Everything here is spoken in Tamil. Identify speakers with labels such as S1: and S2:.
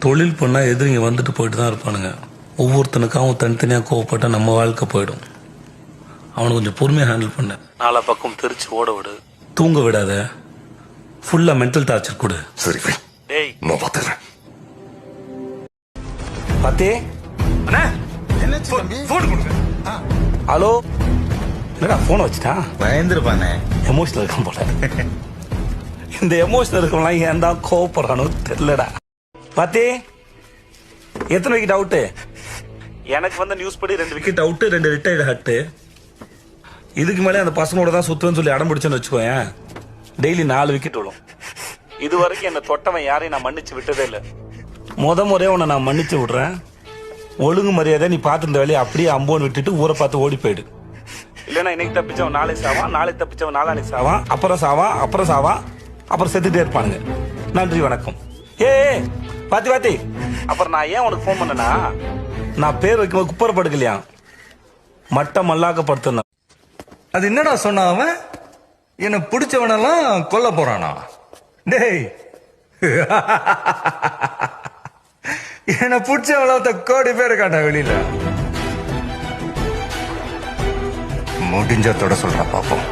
S1: தொழில் பண்ணால் எதிரிங்க வந்துட்டு போயிட்டு தான் இருப்பானுங்க. ஒவ்வொருத்தனுக்கும் அவன் தனித்தனியாக கோவப்பட்டால் நம்ம வாழ்க்கை போயிடும். அவனை கொஞ்சம் பொறுமையாக ஹேண்டில் பண்ண. நாலா பக்கம் தெரிச்சு ஓட விடு, தூங்க விடாத, ஃபுல்லாக மென்டல் டார்ச்சர் கொடு.
S2: சரி
S1: டேய்
S2: நான் பார்த்துக்கிறேன்.
S1: பாத்தே
S3: அண்ணா போன் கொடுங்க.
S1: ஹலோ, என்னடா ஃபோனை வச்சுட்டான்?
S3: பயந்துருப்பானே.
S1: எமோஷனல் இருக்கான் போல. இந்த எமோஷனல் இருக்கவங்களாம் ஏன் தான் கோவப்படுறானோ தெரியலடா. பாத்தே எத்தனை விக்கெட் அவுட்டு? எனக்கு வந்த நியூஸ் படி 2 விக்கெட் அவுட்டு, 2 ரிட்டையர்டு ஹட்டு. இதுக்கு மேலே அந்த பசங்களோட தான் சுத்துவேன்னு சொல்லி அடம் பிடிச்சேன்னு வச்சுக்கோயேன், டெய்லி 4 விக்கெட் விடும். இது வரைக்கும் என்னை தொட்டவன் யாரையும் நான் மன்னிச்சு விட்டதே இல்லை. முறையாக உன்னை நான் மன்னிச்சு விடுறேன். ஒழுங்கு மரியாதை நீ பார்த்து இந்த வேலையை அப்படியே அம்போன்னு விட்டுட்டு ஊரை பார்த்து ஓடி போயிடு. இல்லைன்னா இன்னைக்கு தப்பிச்சவன் நாளைக்கு சாவான், நாளைக்கு தப்பிச்சவன் நாளானைக்கு சாவான், அப்புறம் சாவான், அப்புறம் சாவான், அப்புறம் செத்துட்டே இருப்பானுங்க. நன்றி வணக்கம். ஏ பாத்தி அப்புறம் நான் ஏன் உனக்கு ஃபோன் பண்ணனா, நான் பேர் வைக்கும்போது குப்பரை படுக்கலையா, மட்டம் மல்லாக்கப்படுத்தின.
S3: அது என்னடா சொன்ன அவன்? என்ன பிடிச்சவனெல்லாம் கொல்ல போறானா? டேய், என்ன பிடிச்சவளத்த கோடி பேர் இருக்காண்டா வெளியில. முடிஞ்ச தொட சொல்ற பாப்போம்.